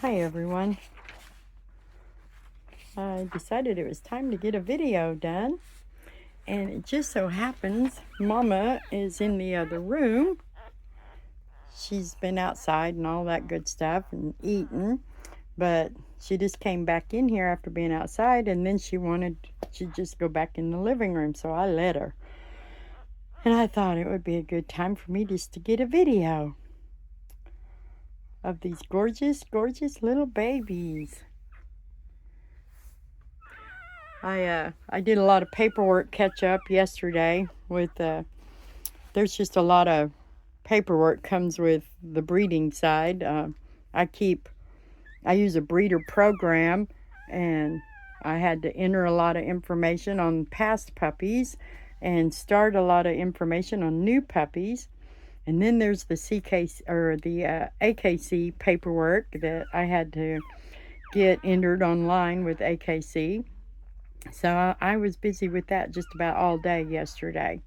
Hi everyone. I decided it was time to get a video done, and it just so happens Mama is in the other room. She's been outside and all that good stuff and eaten, but she just came back in here after being outside, and then she wanted to just go back in the living room, so I let her. And I thought it would be a good time for me just to get a video of these gorgeous, gorgeous little babies. I did a lot of paperwork catch up yesterday with there's just a lot of paperwork comes with the breeding side. I use a breeder program, and I had to enter a lot of information on past puppies and start a lot of information on new puppies. And then there's the AKC paperwork that I had to get entered online with AKC. So I was busy with that just about all day yesterday.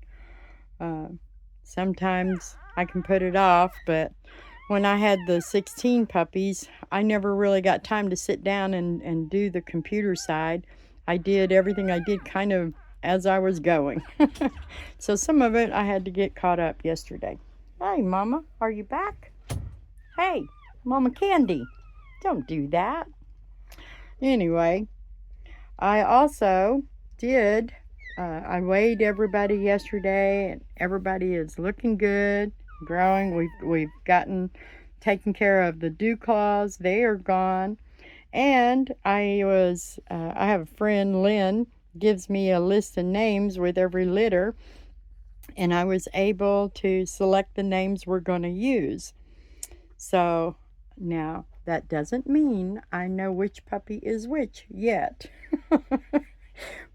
Sometimes I can put it off, but when I had the 16 puppies, I never really got time to sit down and do the computer side. I did everything I did kind of as I was going. So some of it I had to get caught up yesterday. Hey, Mama, are you back? Hey, Mama Candi, don't do that. Anyway, I also did, I weighed everybody yesterday, and everybody is looking good, growing. We've gotten taken care of the dew claws. They are gone. And I have a friend, Lynn, gives me a list of names with every litter, and I was able to select the names we're going to use. So now that doesn't mean I know which puppy is which yet.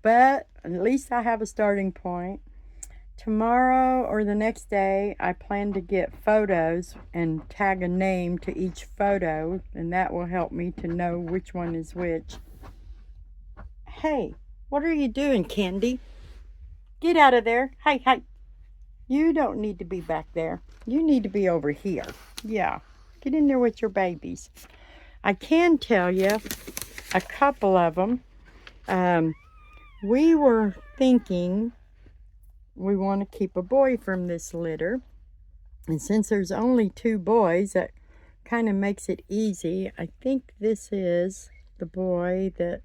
But at least I have a starting point. Tomorrow or the next day, I plan to get photos and tag a name to each photo, and that will help me to know which one is which. Hey, what are you doing, Candi? Get out of there. Hey, hey. You don't need to be back there. You need to be over here. Yeah, get in there with your babies. I can tell you a couple of them. We were thinking we want to keep a boy from this litter. And since there's only 2 boys, that kind of makes it easy. I think this is the boy that...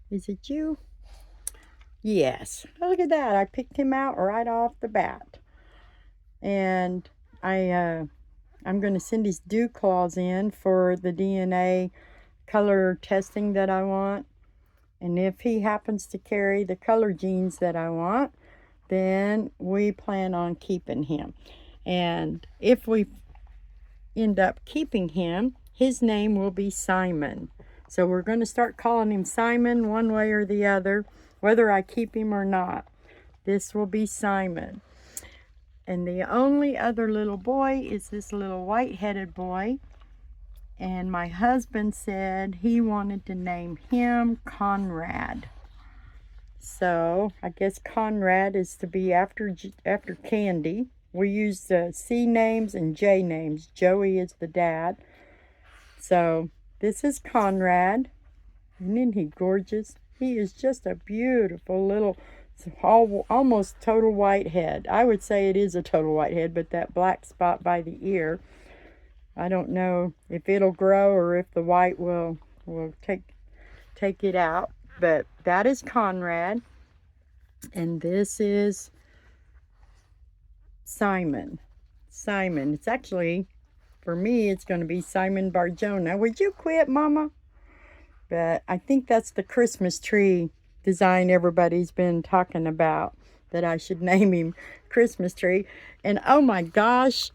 Is it you? Yes. Oh, look at that. I picked him out right off the bat. And I'm going to send his dew claws in for the DNA color testing that I want. And if he happens to carry the color genes that I want, then we plan on keeping him. And if we end up keeping him, his name will be Simon. So we're going to start calling him Simon one way or the other, whether I keep him or not. This will be Simon. And the only other little boy is this little white-headed boy. And my husband said he wanted to name him Conrad. So I guess Conrad is to be after Candi. We use C names and J names. Joey is the dad. So this is Conrad. Isn't he gorgeous? He is just a beautiful little, almost total white head. I would say it is a total white head, but that black spot by the ear, I don't know if it'll grow or if the white will take it out. But that is Conrad. And this is Simon. Simon. It's actually, for me, it's going to be Simon Barjona. Would you quit, Mama? But I think that's the Christmas tree design everybody's been talking about, that I should name him Christmas tree. And oh my gosh,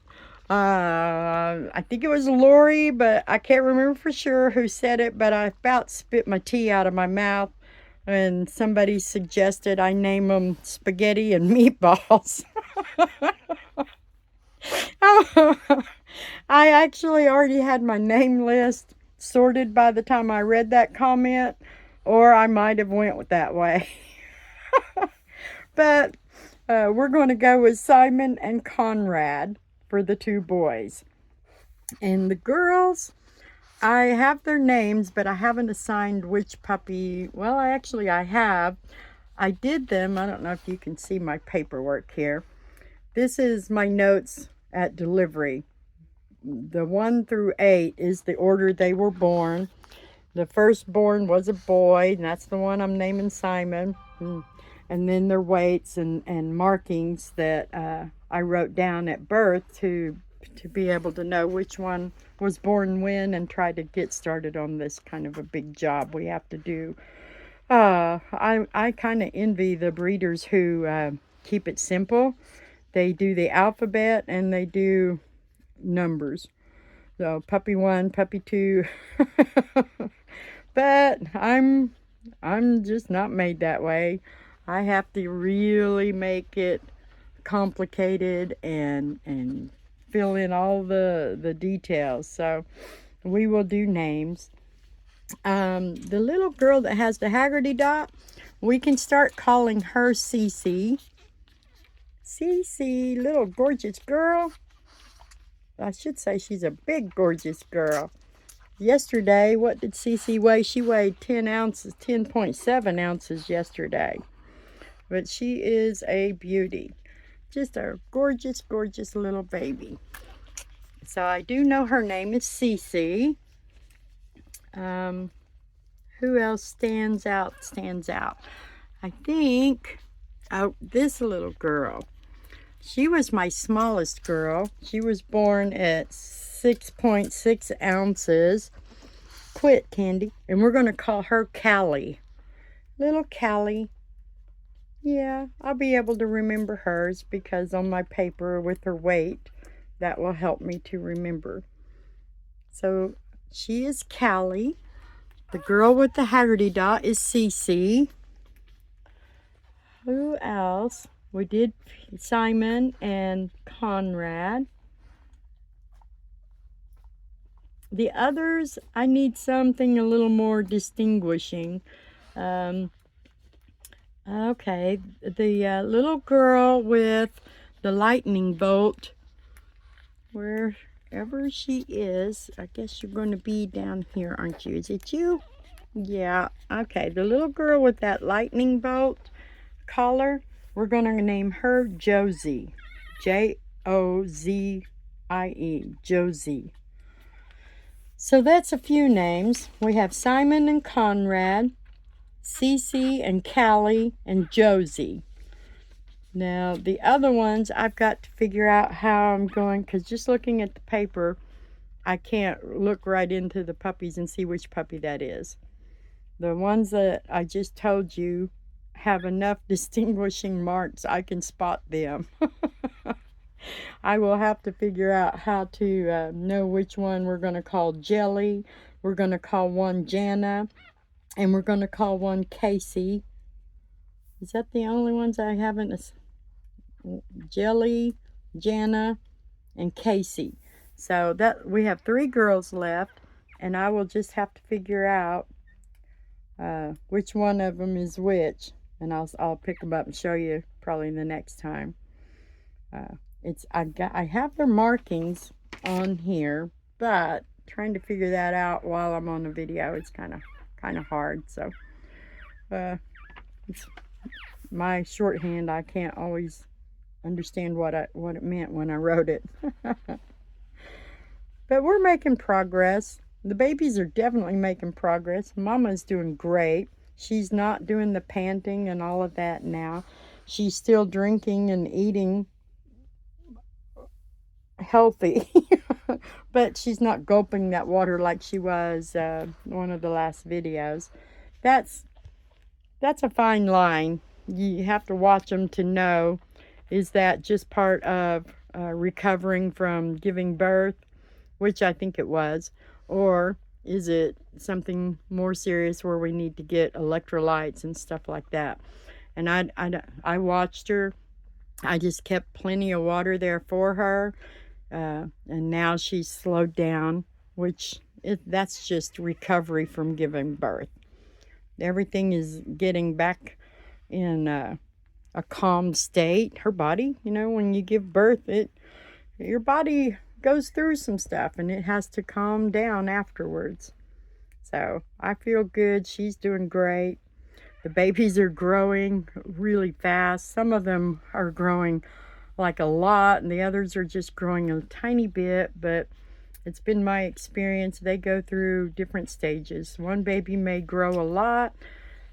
I think it was Lori, but I can't remember for sure who said it, but I about spit my tea out of my mouth, and somebody suggested I name them spaghetti and meatballs. I actually already had my name list sorted by the time I read that comment, or I might have went that way. But we're going to go with Simon and Conrad for the 2 boys. And the girls, I have their names, but I haven't assigned which puppy. Well, I have. I did them. I don't know if you can see my paperwork here. This is my notes at delivery. The 1 through 8 is the order they were born. The firstborn was a boy, and that's the one I'm naming Simon. And then their weights and markings that I wrote down at birth to be able to know which one was born when, and try to get started on this kind of a big job we have to do. I kind of envy the breeders who keep it simple. They do the alphabet and they do numbers. So puppy 1, puppy 2. But I'm just not made that way. I have to really make it complicated and fill in all the details. So we will do names. The little girl that has the Haggerty dot, we can start calling her Cece. Cece, little gorgeous girl. I should say she's a big gorgeous girl. Yesterday, what did Cece weigh? She weighed 10 ounces, 10.7 ounces yesterday. But she is a beauty. Just a gorgeous, gorgeous little baby. So I do know her name is Cece. Who else stands out? I think, oh, this little girl. She was my smallest girl. She was born at 6.6 ounces. Quit, Candy. And we're going to call her Callie. Little Callie. Yeah, I'll be able to remember hers because on my paper with her weight, that will help me to remember. So she is Callie. The girl with the Haggerty dot is Cece. Who else? We did Simon and Conrad. The others, I need something a little more distinguishing. Okay, the little girl with the lightning bolt, wherever she is, I guess you're going to be down here, aren't you? Is it you? Yeah, okay. The little girl with that lightning bolt collar, we're going to name her Josie. Jozie. Josie. So that's a few names. We have Simon and Conrad, Cece and Callie and Josie. Now the other ones I've got to figure out how I'm going, because just looking at the paper, I can't look right into the puppies and see which puppy that is. The ones that I just told you have enough distinguishing marks I can spot them. I will have to figure out how to know which one we're going to call Jelly. We're going to call one Jana. And we're going to call one Casey. Is that the only ones I haven't? Jelly, Jana, and Casey. So that we have 3 girls left. And I will just have to figure out which one of them is which. And I'll pick them up and show you probably the next time. I have their markings on here, but trying to figure that out while I'm on the video, it's kind of hard. So it's my shorthand. I can't always understand what it meant when I wrote it. But we're making progress. The babies are definitely making progress. Mama's doing great. She's not doing the panting and all of that now. She's still drinking and eating healthy. But she's not gulping that water like she was one of the last videos. That's a fine line. You have to watch them to know, is that just part of recovering from giving birth, which I think it was, or is it something more serious where we need to get electrolytes and stuff like that. And I watched her. I just kept plenty of water there for her. And now she's slowed down, which that's just recovery from giving birth. Everything is getting back in a calm state. Her body, when you give birth, your body goes through some stuff and it has to calm down afterwards. So I feel good. She's doing great. The babies are growing really fast. Some of them are growing like a lot and the others are just growing a tiny bit, but it's been my experience they go through different stages. One baby may grow a lot,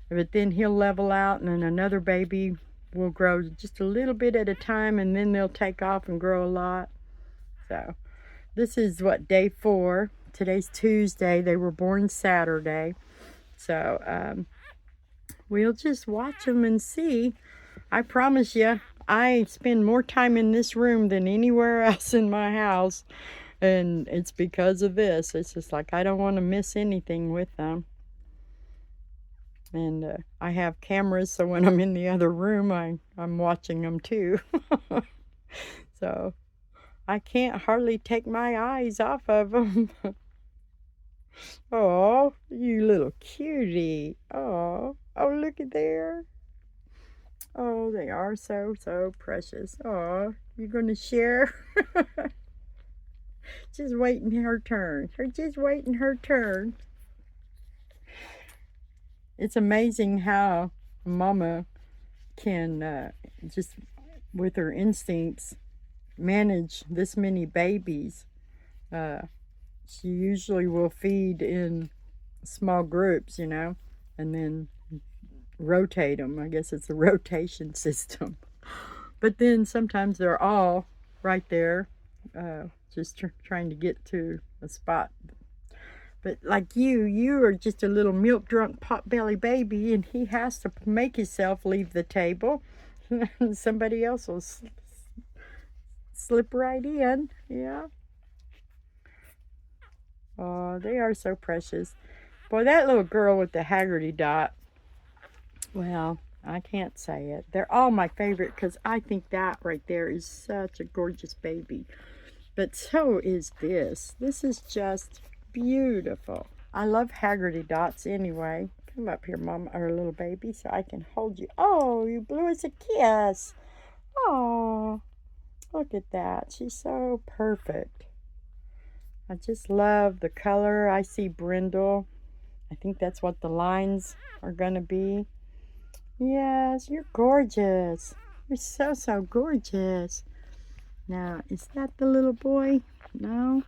but then he'll level out, and then another baby will grow just a little bit at a time, and then they'll take off and grow a lot. So this is what, day 4. Today's Tuesday. They were born Saturday. So we'll just watch them and see. I promise you, I spend more time in this room than anywhere else in my house. And it's because of this. It's just like I don't want to miss anything with them. And I have cameras, so when I'm in the other room, I'm watching them too. So I can't hardly take my eyes off of them. Oh, you little cutie. Oh, look at there. Oh, they are so, so precious. Oh, you gonna share? Just waiting her turn. Her just waiting her turn. It's amazing how Mama can just with her instincts manage this many babies. She usually will feed in small groups, you know, and then rotate them. I guess it's a rotation system. But then sometimes they're all right there, just trying to get to a spot. But like you are just a little milk drunk potbelly baby, and he has to make himself leave the table. Somebody else will slip right in. Yeah. Oh, they are so precious. Boy, that little girl with the Haggerty dot, well, I can't say it. They're all my favorite because I think that right there is such a gorgeous baby. But so is this. This is just beautiful. I love Haggerty dots anyway. Come up here, Mama, or little baby, so I can hold you. Oh, you blew us a kiss. Oh, look at that. She's so perfect. I just love the color. I see brindle. I think that's what the lines are going to be. Yes, you're gorgeous. You're so, so gorgeous. Now, is that the little boy? No?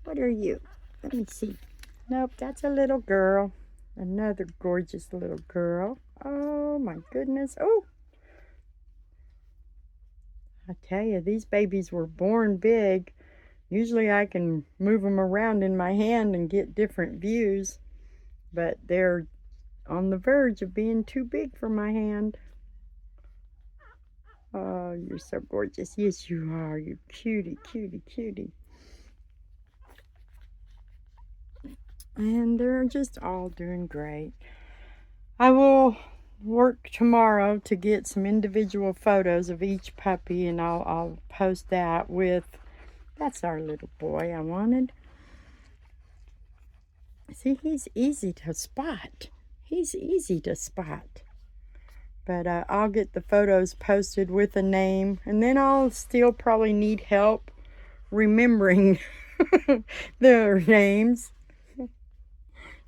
What are you? Let me see. Nope, that's a little girl. Another gorgeous little girl. Oh, my goodness. Oh! I tell you, these babies were born big. Usually I can move them around in my hand and get different views, but they're on the verge of being too big for my hand. Oh, you're so gorgeous. Yes, you are. You cutie, cutie, cutie. And they're just all doing great. I will work tomorrow to get some individual photos of each puppy, and I'll post that with... That's our little boy I wanted. See, he's easy to spot. He's easy to spot. But I'll get the photos posted with a name, and then I'll still probably need help remembering their names.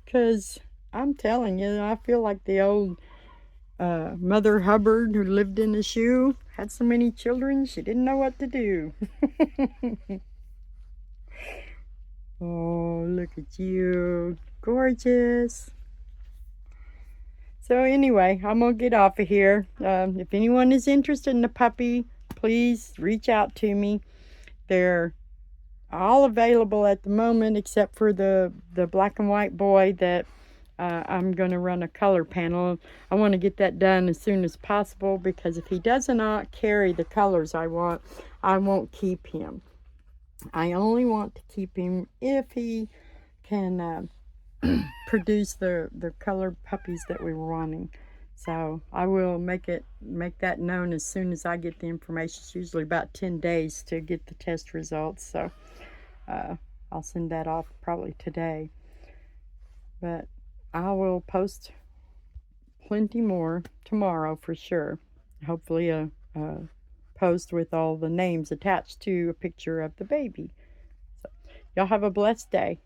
Because I'm telling you, I feel like the old Mother Hubbard who lived in a shoe, had so many children, she didn't know what to do. Oh, look at you. Gorgeous. So anyway, I'm going to get off of here. If anyone is interested in a puppy, please reach out to me. They're all available at the moment except for the black and white boy that I'm going to run a color panel. I want to get that done as soon as possible, because if he does not carry the colors I want, I won't keep him. I only want to keep him if he can produce the colored puppies that we were wanting. So I will make that known as soon as I get the information. It's usually about 10 days to get the test results. So I'll send that off probably today. But I will post plenty more tomorrow for sure. Hopefully a post with all the names attached to a picture of the baby. So, y'all have a blessed day.